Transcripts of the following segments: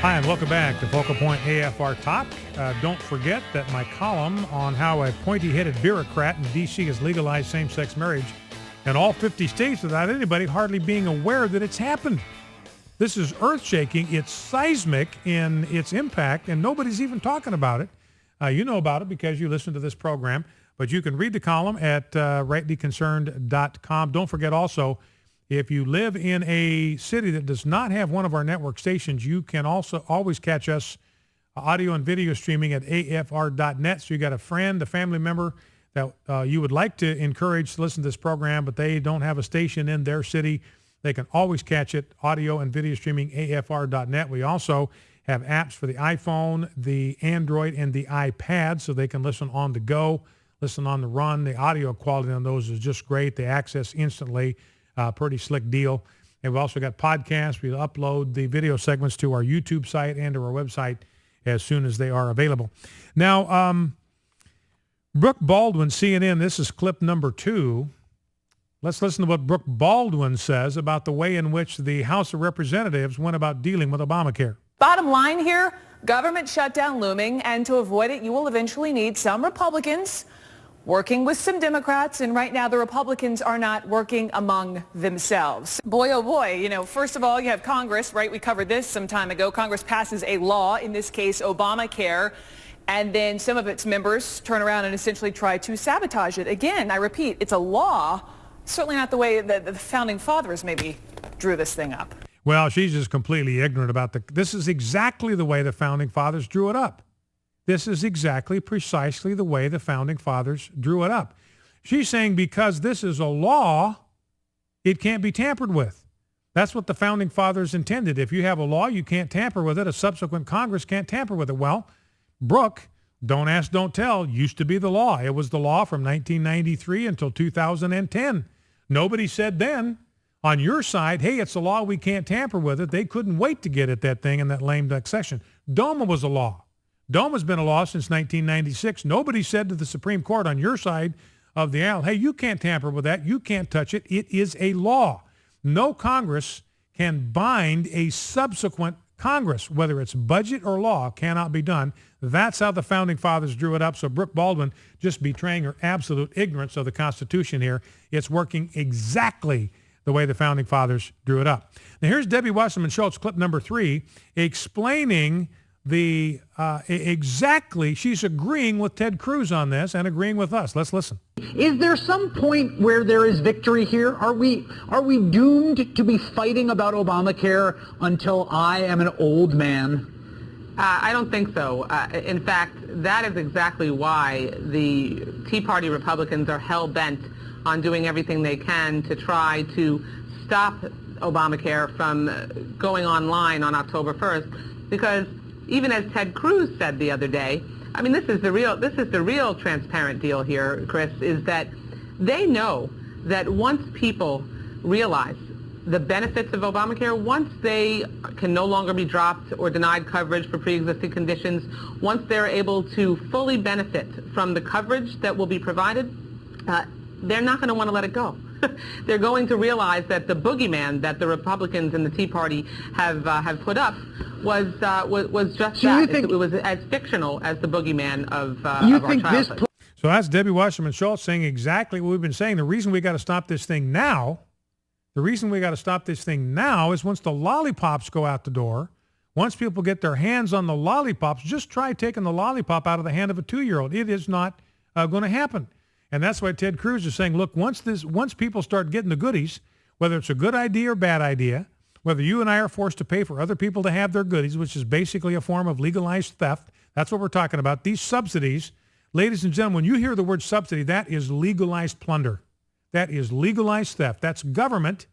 Hi, and welcome back to Focal Point AFR Talk. Don't forget that my column on how a pointy-headed bureaucrat in D.C. has legalized same-sex marriage in all 50 states without anybody hardly being aware that it's happened. This is earth-shaking. It's seismic in its impact, and nobody's even talking about it. You know about it because you listen to this program, but you can read the column at rightlyconcerned.com. Don't forget also, if you live in a city that does not have one of our network stations, you can also always catch us audio and video streaming at afr.net. So you got a friend, a family member that you would like to encourage to listen to this program, but they don't have a station in their city. They can always catch it, audio and video streaming, afr.net. We also have apps for the iPhone, the Android, and the iPad, so they can listen on the go, listen on the run. The audio quality on those is just great. They access instantly. Pretty slick deal. And we've also got podcasts. We upload the video segments to our YouTube site and to our website as soon as they are available. Now, Brooke Baldwin, CNN, this is clip number 2. Let's listen to what Brooke Baldwin says about the way in which the House of Representatives went about dealing with Obamacare. Bottom line here, government shutdown looming, and to avoid it, you will eventually need some Republicans working with some Democrats, and right now the Republicans are not working among themselves. Boy, oh boy, you know, first of all, you have Congress, right? We covered this some time ago. Congress passes a law, in this case, Obamacare, and then some of its members turn around and essentially try to sabotage it. Again, I repeat, it's a law, certainly not the way that the founding fathers maybe drew this thing up. Well, she's just completely ignorant about this is exactly the way the founding fathers drew it up. This is exactly, precisely the way the founding fathers drew it up. She's saying because this is a law, it can't be tampered with. That's what the founding fathers intended. If you have a law, you can't tamper with it. A subsequent Congress can't tamper with it. Well, Brooke, don't ask, don't tell, used to be the law. It was the law from 1993 until 2010. Nobody said then on your side, hey, it's a law, we can't tamper with it. They couldn't wait to get at that thing in that lame duck session. DOMA was a law. DOMA's been a law since 1996. Nobody said to the Supreme Court on your side of the aisle, hey, you can't tamper with that. You can't touch it. It is a law. No Congress can bind a subsequent Congress, whether it's budget or law, cannot be done. That's how the founding fathers drew it up. So Brooke Baldwin just betraying her absolute ignorance of the Constitution here. It's working exactly the way the founding fathers drew it up. Now here's Debbie Wasserman Schultz, clip number 3, explaining exactly, she's agreeing with Ted Cruz on this and agreeing with us. Let's listen. Is there some point where there is victory here? Are we doomed to be fighting about Obamacare until I am an old man? I don't think so. In fact, that is exactly why the Tea Party Republicans are hell-bent on doing everything they can to try to stop Obamacare from going online on October 1st, because even as Ted Cruz said the other day, I mean, this is the real transparent deal here, Chris, is that they know that once people realize the benefits of Obamacare, once they can no longer be dropped or denied coverage for pre-existing conditions, once they're able to fully benefit from the coverage that will be provided, they're not going to want to let it go. They're going to realize that the boogeyman that the Republicans and the Tea Party have put up was just that. It was as fictional as the boogeyman of our childhood. So that's Debbie Wasserman Schultz saying exactly what we've been saying. The reason we got to stop this thing now, is once the lollipops go out the door, once people get their hands on the lollipops, just try taking the lollipop out of the hand of a 2-year-old. It is not going to happen. And that's why Ted Cruz is saying, look, once people start getting the goodies, whether it's a good idea or bad idea, whether you and I are forced to pay for other people to have their goodies, which is basically a form of legalized theft, that's what we're talking about. These subsidies, ladies and gentlemen, when you hear the word subsidy, that is legalized plunder. That is legalized theft. That's government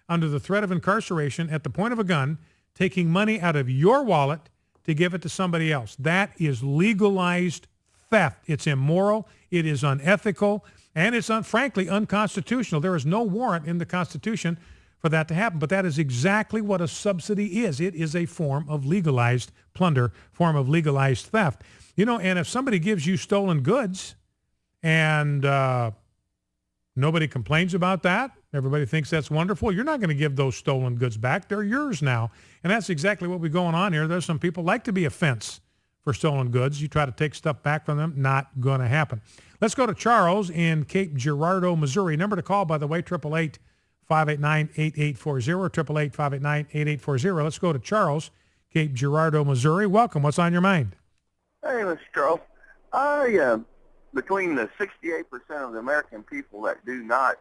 under the threat of incarceration at the point of a gun, taking money out of your wallet to give it to somebody else. That is legalized theft. It's immoral. It is unethical. And it's, frankly, unconstitutional. There is no warrant in the Constitution for that to happen. But that is exactly what a subsidy is. It is a form of legalized plunder, form of legalized theft. You know, and if somebody gives you stolen goods and Nobody complains about that. Everybody thinks that's wonderful. You're not going to give those stolen goods back. They're yours now. And that's exactly what we're going on here. There's some people like to be a fence for stolen goods. You try to take stuff back from them, not going to happen. Let's go to Charles in Cape Girardeau, Missouri. Number to call, by the way, 888-589-8840, 888-589-8840. Let's go to Charles, Cape Girardeau, Missouri. Welcome. What's on your mind? Hey, Mr. Charles. Between the 68% of the American people that do not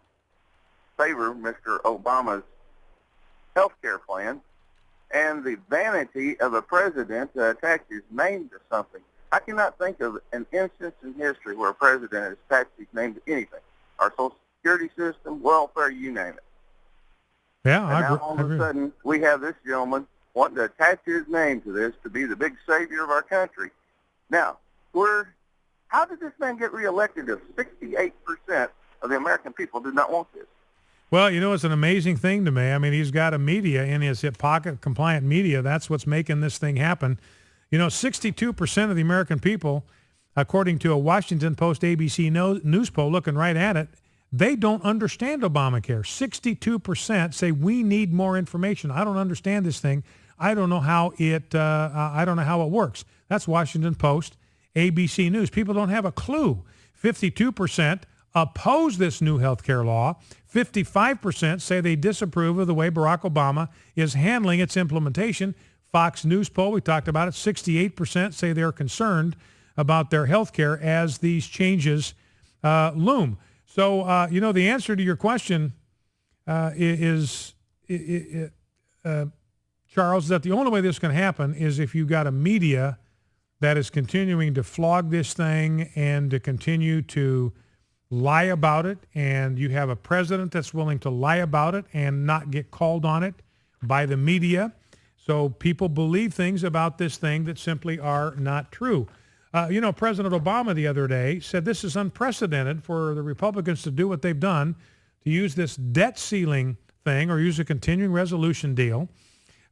favor Mr. Obama's health care plan and the vanity of a president to attach his name to something, I cannot think of an instance in history where a president has attached his name to anything. Our Social Security system, welfare, you name it. Yeah, and now all of a sudden we have this gentleman wanting to attach his name to this to be the big savior of our country. Now, how did this man get reelected if 68% of the American people do not want this? Well, it's an amazing thing to me. I mean, he's got a media in his hip pocket, compliant media. That's what's making this thing happen. 62% of the American people, according to a Washington Post ABC news poll, looking right at it, they don't understand Obamacare. 62% say we need more information. I don't understand this thing. I don't know how it works. That's Washington Post, ABC News. People don't have a clue. 52% oppose this new health care law. 55% say they disapprove of the way Barack Obama is handling its implementation. Fox News poll, we talked about it, 68% say they're concerned about their health care as these changes loom. So, the answer to your question is Charles, that the only way this can happen is if you've got a media that is continuing to flog this thing and to continue to lie about it, and you have a president that's willing to lie about it and not get called on it by the media. So people believe things about this thing that simply are not true. President Obama the other day said this is unprecedented for the Republicans to do what they've done, to use this debt ceiling thing or use a continuing resolution deal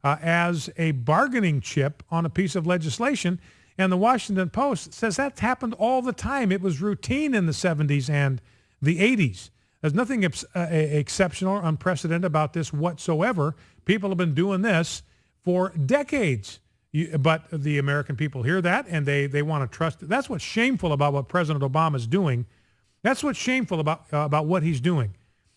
as a bargaining chip on a piece of legislation. And the Washington Post says that's happened all the time. It was routine in the 70s and the 80s. There's nothing exceptional or unprecedented about this whatsoever. People have been doing this for decades. But the American people hear that, and they want to trust it. That's what's shameful about what President Obama is doing. That's what's shameful about what he's doing.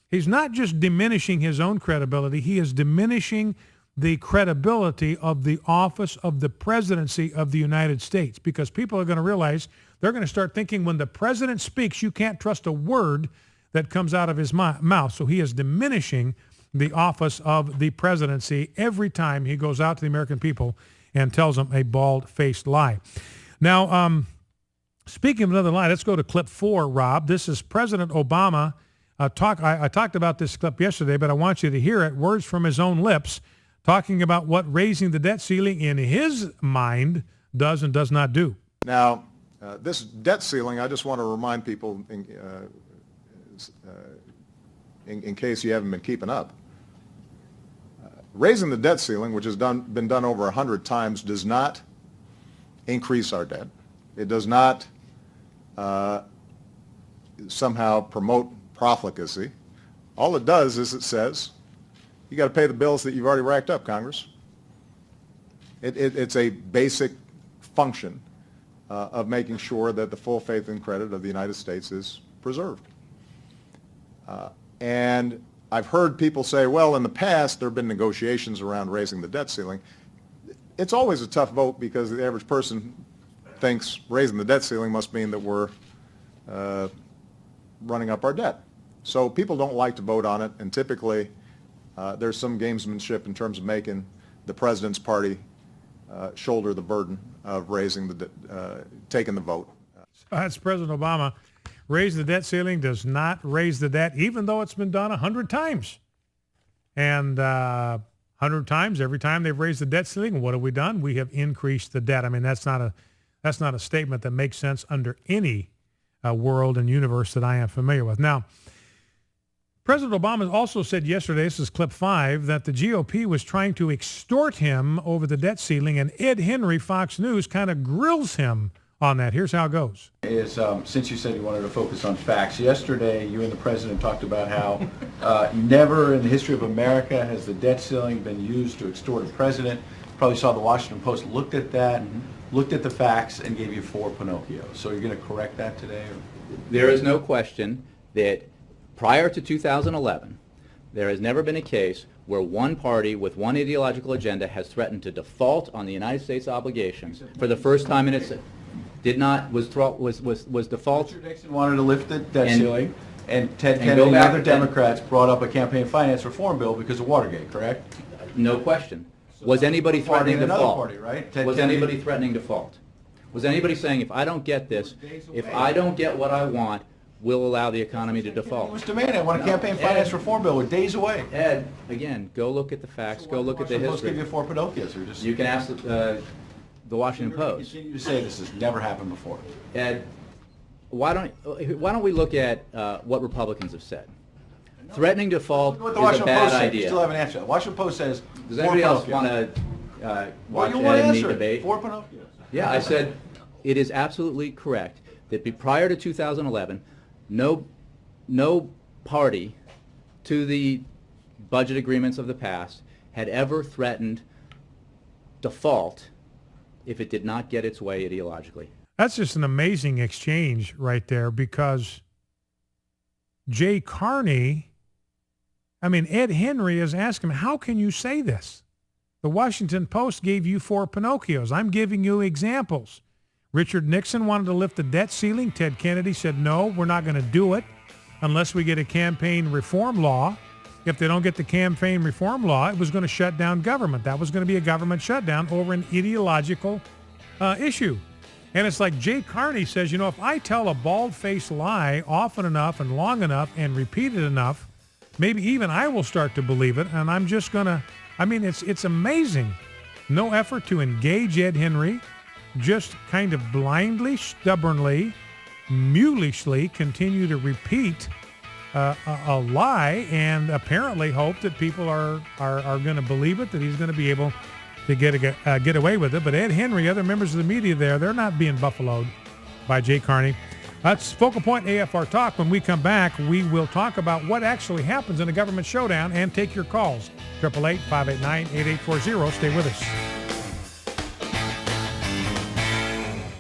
He's not just diminishing his own credibility. He is diminishing the credibility of the office of the presidency of the United States, because people are going to realize they're going to start thinking when the president speaks, you can't trust a word that comes out of his mouth. So he is diminishing the office of the presidency every time he goes out to the American people and tells them a bald-faced lie. Now, speaking of another lie, let's go to clip 4, Rob. This is President Obama I talked about this clip yesterday, but I want you to hear it, words from his own lips, talking about what raising the debt ceiling in his mind does and does not do. Now, this debt ceiling, I just want to remind people, in case you haven't been keeping up, raising the debt ceiling, which has been done over 100 times, does not increase our debt. It does not somehow promote profligacy. All it does is it says, you got to pay the bills that you've already racked up, Congress. It's a basic function of making sure that the full faith and credit of the United States is preserved. And I've heard people say, well, in the past, there have been negotiations around raising the debt ceiling. It's always a tough vote because the average person thinks raising the debt ceiling must mean that we're running up our debt. So people don't like to vote on it, and typically there's some gamesmanship in terms of making the president's party shoulder the burden of taking the vote. That's President Obama. Raise the debt ceiling does not raise the debt, even though it's been done 100 times. And 100 times, every time they've raised the debt ceiling, what have we done? We have increased the debt. I mean, that's not a statement that makes sense under any world and universe that I am familiar with. Now, President Obama also said yesterday, this is clip 5, that the GOP was trying to extort him over the debt ceiling, and Ed Henry, Fox News, kind of grills him on that. Here's how it goes. Is since you said you wanted to focus on facts, yesterday you and the president talked about how never in the history of America has the debt ceiling been used to extort a president. Probably saw the Washington Post looked at that, looked at the facts, and gave you 4 Pinocchios. So you're going to correct that today? Or? There is no question that prior to 2011, there has never been a case where one party with one ideological agenda has threatened to default on the United States obligations for the first time in its was default. Richard Nixon wanted to lift the debt ceiling, and Ted and Kennedy and back other Democrats brought up a campaign finance reform bill because of Watergate, correct? No question. Was anybody threatening default? Party, right? Was anybody threatening default? Was anybody saying, if I don't get this, if I don't get what I want, we'll allow the economy to default? It was demanding. I want a campaign finance reform bill. We're days away. Ed, again, go look at the facts. Go look at the Let's give history. you 4 Pinocchios. Or just You can ask the Washington Post. continue to say this has never happened before. Ed, why don't we look at what Republicans have said? Threatening default What is the a Washington bad Post said. You idea. still haven't answered that. The Washington Post says Does 4 anybody else Pinocchios. want to Well, watch you want Ed to and me answer it. debate? 4 Pinocchios. Yeah, I said it is absolutely correct that prior to 2011, no party to the budget agreements of the past had ever threatened default if it did not get its way ideologically. That's just an amazing exchange right there, because Jay Carney, Ed Henry is asking him, how can you say this? The Washington Post gave you 4 Pinocchios. I'm giving you examples. Richard Nixon wanted to lift the debt ceiling. Ted Kennedy said, no, we're not going to do it unless we get a campaign reform law. If they don't get the campaign reform law, it was going to shut down government. That was going to be a government shutdown over an ideological issue. And it's like Jay Carney says, if I tell a bald-faced lie often enough and long enough and repeat it enough, maybe even I will start to believe it. And I'm just going to, it's amazing. No effort to engage Ed Henry, just kind of blindly, stubbornly, mulishly continue to repeat a lie and apparently hope that people are going to believe it, that he's going to be able to get away with it. But Ed Henry, other members of the media there, they're not being buffaloed by Jay Carney. That's Focal Point AFR Talk. When we come back, we will talk about what actually happens in a government showdown and take your calls. 888-589-8840. Stay with us.